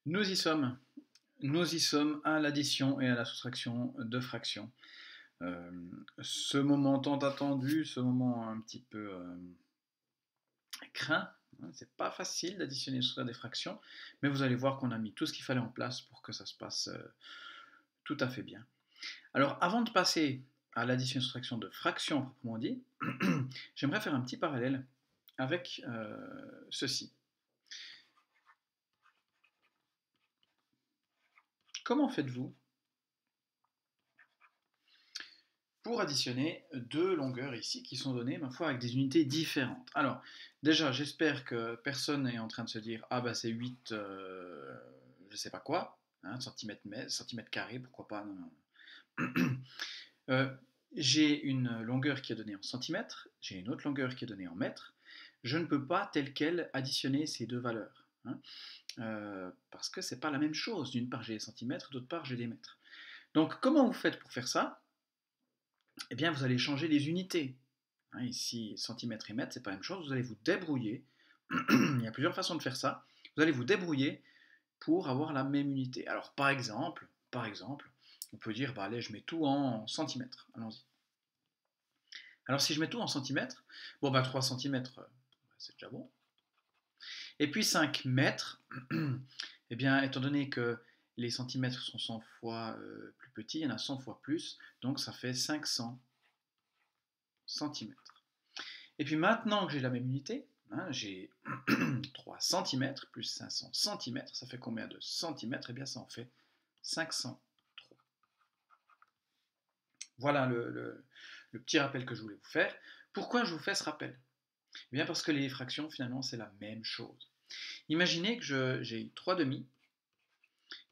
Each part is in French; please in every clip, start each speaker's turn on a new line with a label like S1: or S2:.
S1: Nous y sommes. Nous y sommes à l'addition et à la soustraction de fractions. Euh, Ce moment tant attendu, ce moment un petit peu craint, hein, c'est pas facile d'additionner et de soustraire des fractions, mais vous allez voir qu'on a mis tout ce qu'il fallait en place pour que ça se passe tout à fait bien. Alors avant de passer à l'addition et soustraction de fractions proprement dit, j'aimerais faire un petit parallèle avec ceci. Comment faites-vous pour additionner deux longueurs ici qui sont données, ma foi, avec des unités différentes? Alors, déjà, j'espère que personne n'est en train de se dire ah bah c'est 8, je sais pas quoi, hein, centimètres carrés, pourquoi pas, non, non. Euh, j'ai une longueur qui est donnée en centimètres, j'ai une autre longueur qui est donnée en mètres. Je ne peux pas tel quel additionner ces deux valeurs, hein, parce que c'est pas la même chose. D'une part j'ai des centimètres, d'autre part j'ai des mètres. Donc comment vous faites pour faire ça? Eh bien, vous allez changer les unités. Hein, ici, centimètres et mètres, c'est pas la même chose. Vous allez vous débrouiller. Il y a plusieurs façons de faire ça. Vous allez vous débrouiller pour avoir la même unité. Alors, par exemple, on peut dire, bah allez, je mets tout en centimètres. Allons-y. Alors, si je mets tout en centimètres, bon, bah 3 centimètres, c'est déjà bon. Et puis 5 mètres, eh bien, étant donné que les centimètres sont 100 fois plus petits, il y en a 100 fois plus, donc ça fait 500 centimètres. Et puis maintenant que j'ai la même unité, hein, j'ai 3 cm plus 500 cm, ça fait combien de centimètres? Eh bien ça en fait 503. Voilà le petit rappel que je voulais vous faire. Pourquoi je vous fais ce rappel? Eh bien parce que les fractions finalement c'est la même chose. Imaginez que j'ai 3 demi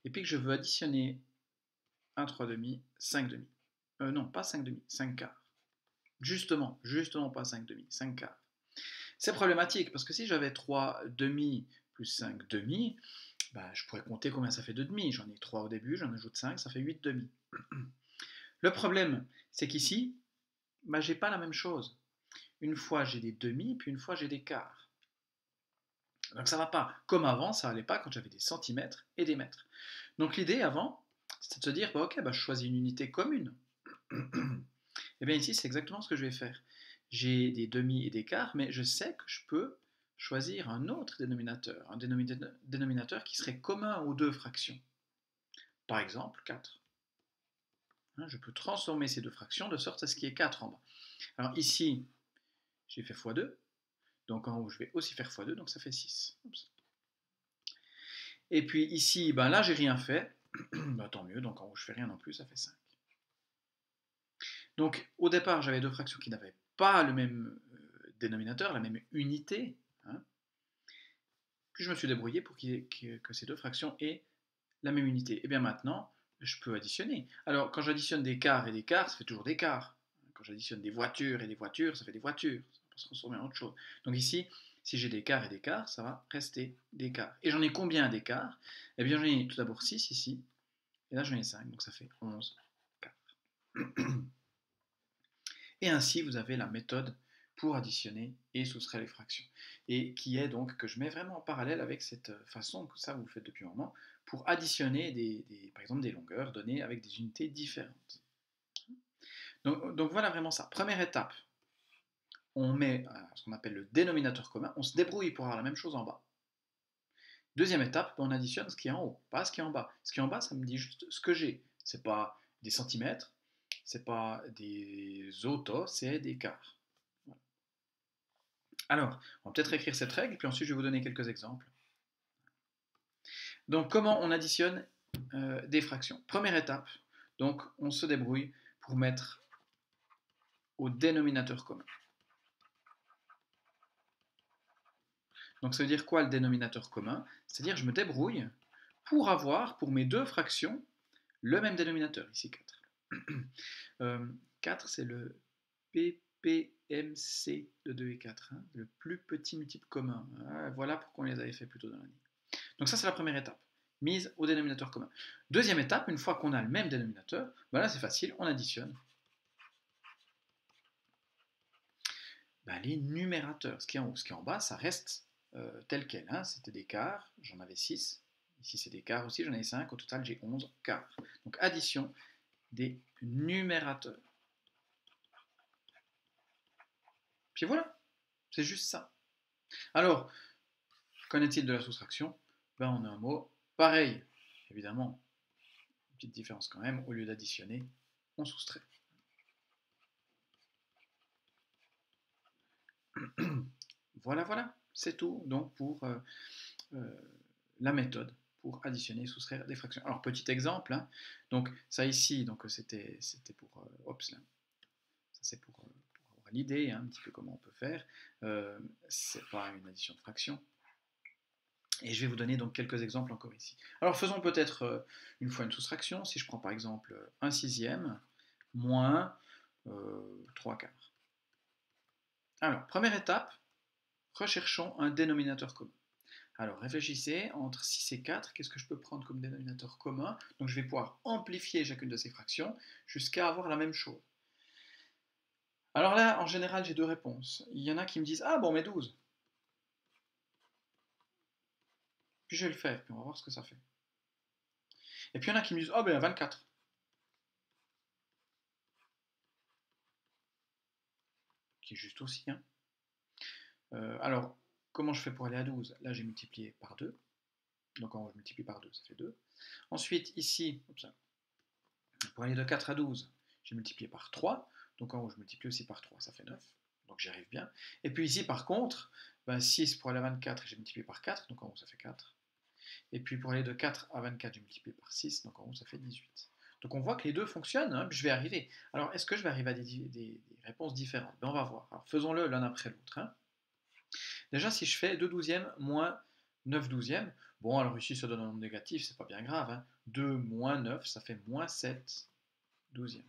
S1: et puis que je veux additionner un 3 demi, 5 demi. Non, pas 5 demi, 5 quarts. Justement pas 5 demi, 5 quarts. C'est problématique parce que si j'avais 3 demi plus 5 demi, bah, je pourrais compter combien ça fait de demi. J'en ai 3 au début, j'en ajoute 5, ça fait 8 demi. Le problème, c'est qu'ici, bah, j'ai pas la même chose. Une fois j'ai des demi, puis une fois j'ai des quarts. Donc ça va pas. Comme avant, ça allait pas quand j'avais des centimètres et des mètres. Donc l'idée avant, c'était de se dire, bah, ok, bah, je choisis une unité commune. Et bien ici, c'est exactement ce que je vais faire. J'ai des demi et des quarts, mais je sais que je peux choisir un autre dénominateur, un dénominateur qui serait commun aux deux fractions. Par exemple, 4. Hein, je peux transformer ces deux fractions de sorte à ce qu'il y ait 4 en bas. Alors ici, j'ai fait x2, donc en haut, je vais aussi faire x2, donc ça fait 6. Oups. Et puis ici, ben là, j'ai rien fait. Ben, tant mieux, donc en haut, je fais rien non plus, ça fait 5. Donc au départ, j'avais deux fractions qui n'avaient pas le même dénominateur, la même unité. Hein. Puis je me suis débrouillé pour que ces deux fractions aient la même unité. Et bien maintenant, je peux additionner. Alors quand j'additionne des quarts et des quarts, ça fait toujours des quarts. Quand j'additionne des voitures et des voitures, ça fait des voitures. Ça peut se transformer en autre chose. Donc ici, si j'ai des quarts et des quarts, ça va rester des quarts. Et j'en ai combien d'écarts? Eh bien j'en ai tout d'abord 6 ici, et là j'en ai 5, donc ça fait 11 quarts. Et ainsi, vous avez la méthode pour additionner et soustraire les fractions. Et qui est donc, que je mets vraiment en parallèle avec cette façon que ça vous le faites depuis un moment, pour additionner par exemple des longueurs données avec des unités différentes. Donc voilà vraiment ça. Première étape, on met ce qu'on appelle le dénominateur commun, on se débrouille pour avoir la même chose en bas. Deuxième étape, on additionne ce qui est en haut, pas ce qui est en bas. Ce qui est en bas, ça me dit juste ce que j'ai. C'est pas des centimètres, c'est pas des autos, c'est des quarts. Voilà. Alors, on va peut-être écrire cette règle, puis ensuite je vais vous donner quelques exemples. Donc, comment on additionne des fractions? Première étape, donc on se débrouille pour mettre au dénominateur commun. Donc, ça veut dire quoi le dénominateur commun? C'est-à-dire je me débrouille pour avoir, pour mes deux fractions, le même dénominateur, ici 4. 4, c'est le PPMC de 2 et 4, hein, le plus petit multiple commun. Voilà pourquoi on les avait fait plus tôt dans l'année. Donc ça, c'est la première étape, mise au dénominateur commun. Deuxième étape, une fois qu'on a le même dénominateur, ben là c'est facile, on additionne les numérateurs. Ce qui est en haut, ce qui est en bas, ça reste tel quel. Hein. C'était des quarts, j'en avais 6 Ici, c'est des quarts aussi, j'en ai 5. Au total, j'ai 11 quarts. Donc, addition des numérateurs. Puis voilà, c'est juste ça. Alors, qu'en est-il de la soustraction? Ben, on a un mot pareil. Évidemment, une petite différence quand même. Au lieu d'additionner, on soustrait. Voilà, voilà, c'est tout donc pour la méthode pour additionner et soustraire des fractions. Alors, petit exemple, hein, donc ça ici, donc c'était pour, oups, là, ça c'est pour avoir l'idée, hein, un petit peu comment on peut faire. C'est pas une addition de fractions. Et je vais vous donner donc quelques exemples encore ici. Alors faisons peut-être une fois une soustraction. Si je prends par exemple 1 sixième moins 3 quarts. Alors, première étape, recherchons un dénominateur commun. Alors réfléchissez, entre 6 et 4, qu'est-ce que je peux prendre comme dénominateur commun? Donc je vais pouvoir amplifier chacune de ces fractions jusqu'à avoir la même chose. Alors là, en général, j'ai deux réponses. Il y en a qui me disent, ah bon, mais 12. Puis je vais le faire, puis on va voir ce que ça fait. Et puis il y en a qui me disent, ah ben 24. Qui est juste aussi, hein. Alors, comment je fais pour aller à 12? Là, j'ai multiplié par 2. Donc en haut, je multiplie par 2, ça fait 2. Ensuite, ici, pour aller de 4 à 12, j'ai multiplié par 3. Donc en haut, je multiplie aussi par 3, ça fait 9. Donc j'y arrive bien. Et puis ici, par contre, 6 pour aller à 24, j'ai multiplié par 4. Donc en haut, ça fait 4. Et puis pour aller de 4 à 24, j'ai multiplié par 6. Donc en haut, ça fait 18. Donc on voit que les deux fonctionnent, hein, puis je vais arriver. Alors est-ce que je vais arriver à des réponses différentes? On va voir. Alors faisons-le l'un après l'autre. Hein. Déjà, si je fais 2 douzièmes moins 9 douzièmes, bon, alors ici, ça donne un nombre négatif, c'est pas bien grave. Hein. 2 moins 9, ça fait moins 7 douzièmes.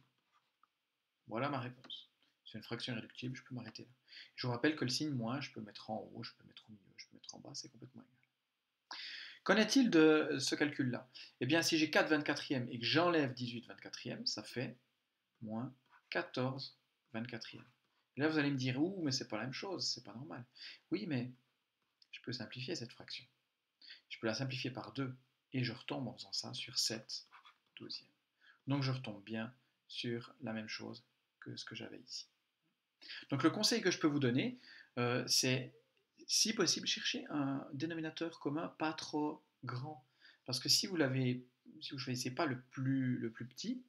S1: Voilà ma réponse. C'est une fraction irréductible, je peux m'arrêter là. Je vous rappelle que le signe moins, je peux mettre en haut, je peux mettre au milieu, je peux mettre en bas, c'est complètement égal. Qu'en est-il de ce calcul-là? Eh bien, si j'ai 4 24e et que j'enlève 18 24e, ça fait moins 14 24e. Et là, vous allez me dire, ouh, mais c'est pas la même chose, c'est pas normal. Oui, mais je peux simplifier cette fraction. Je peux la simplifier par 2 et je retombe en faisant ça sur 7 douzièmes. Donc je retombe bien sur la même chose que ce que j'avais ici. Donc le conseil que je peux vous donner, c'est si possible chercher un dénominateur commun pas trop grand. Parce que si vous choisissez pas le plus petit,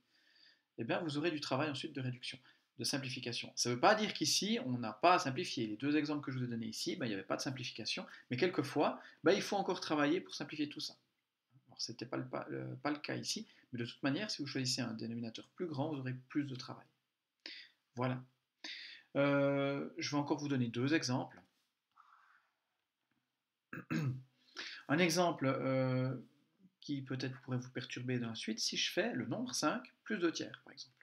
S1: eh bien vous aurez du travail ensuite de réduction, de simplification. Ça ne veut pas dire qu'ici on n'a pas à simplifier. Les deux exemples que je vous ai donnés ici, il n'y avait pas de simplification, mais quelquefois il faut encore travailler pour simplifier tout ça. Alors ce n'était pas le cas ici, mais de toute manière, si vous choisissez un dénominateur plus grand, vous aurez plus de travail. Voilà. Je vais encore vous donner deux exemples. Un exemple qui peut-être pourrait vous perturber dans la suite, si je fais le nombre 5 plus 2 tiers, par exemple.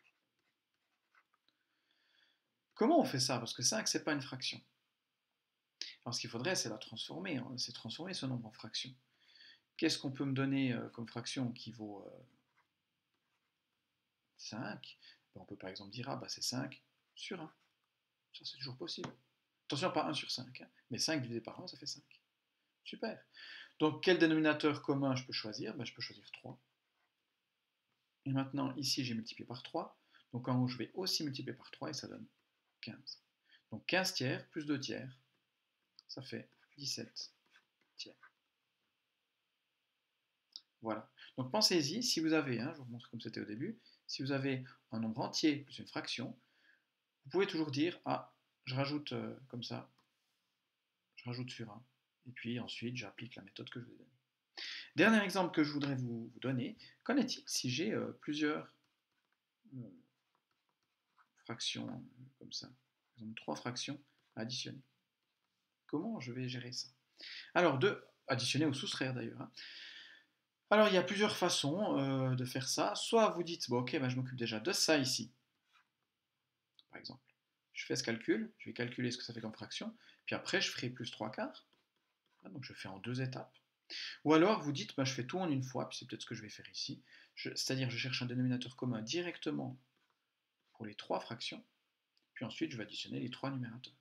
S1: Comment on fait ça? Parce que 5, c'est pas une fraction. Alors ce qu'il faudrait, c'est la transformer, hein, c'est transformer ce nombre en fraction. Qu'est-ce qu'on peut me donner comme fraction qui vaut 5? On peut par exemple dire, ah bah c'est 5 sur 1. Ça c'est toujours possible. Attention, pas 1 sur 5, hein, mais 5 divisé par 1, ça fait 5. Super. Donc quel dénominateur commun je peux choisir? Je peux choisir 3. Et maintenant, ici, j'ai multiplié par 3. Donc en haut, je vais aussi multiplier par 3 et ça donne 15. Donc 15 tiers plus 2 tiers, ça fait 17 tiers. Voilà. Donc pensez-y, si vous avez, je vous montre comme c'était au début, si vous avez un nombre entier plus une fraction, vous pouvez toujours dire, ah, je rajoute comme ça, je rajoute sur 1. Et puis ensuite, j'applique la méthode que je vous ai donnée. Dernier exemple que je voudrais vous donner, qu'en est-il si j'ai plusieurs fractions comme ça, par exemple 3 fractions à additionner? Comment je vais gérer ça? Alors, additionner ou soustraire d'ailleurs. Hein. Alors, il y a plusieurs façons de faire ça. Soit vous dites, bon, ok, je m'occupe déjà de ça ici, par exemple. Je fais ce calcul, je vais calculer ce que ça fait comme fraction, puis après, je ferai plus 3 quarts. Donc, je fais en 2 étapes. Ou alors, vous dites, je fais tout en une fois, puis c'est peut-être ce que je vais faire ici. C'est-à-dire, je cherche un dénominateur commun directement pour les 3 fractions, puis ensuite, je vais additionner les 3 numérateurs.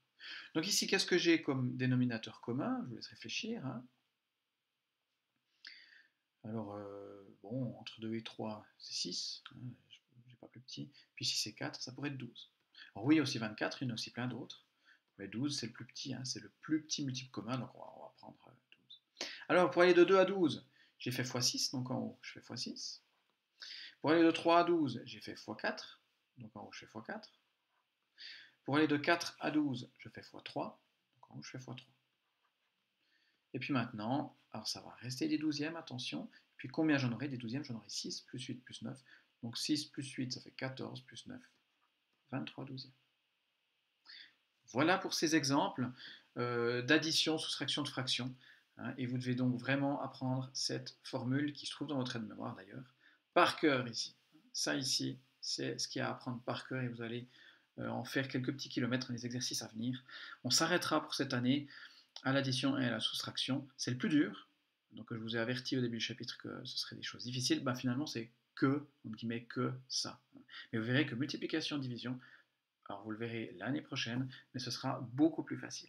S1: Donc ici, qu'est-ce que j'ai comme dénominateur commun? Je vous laisse réfléchir. Hein. Alors, bon, entre 2 et 3, c'est 6, hein, j'ai pas plus petit. Puis 6 et 4, ça pourrait être 12. Alors oui, il y a aussi 24, il y en a aussi plein d'autres. Mais 12, c'est le plus petit, hein, c'est le plus petit multiple commun, donc on va prendre 12. Alors, pour aller de 2 à 12, j'ai fait x6, donc en haut, je fais x6. Pour aller de 3 à 12, j'ai fait x4, donc en haut, je fais x4. Pour aller de 4 à 12, je fais x3, donc en haut, je fais x3. Et puis maintenant, alors ça va rester des douzièmes, attention. Puis combien j'en aurai des douzièmes? J'en aurai 6 plus 8 plus 9. Donc 6 plus 8, ça fait 14 plus 9, 23 douzièmes. Voilà pour ces exemples d'addition, soustraction de fractions. Hein, et vous devez donc vraiment apprendre cette formule qui se trouve dans votre aide-mémoire d'ailleurs, par cœur ici. Ça ici, c'est ce qu'il y a à apprendre par cœur et vous allez en faire quelques petits kilomètres dans les exercices à venir. On s'arrêtera pour cette année à l'addition et à la soustraction. C'est le plus dur. Donc je vous ai averti au début du chapitre que ce serait des choses difficiles. Ben, finalement, c'est que, entre guillemets, que ça. Mais vous verrez que multiplication, division, alors vous le verrez l'année prochaine, mais ce sera beaucoup plus facile.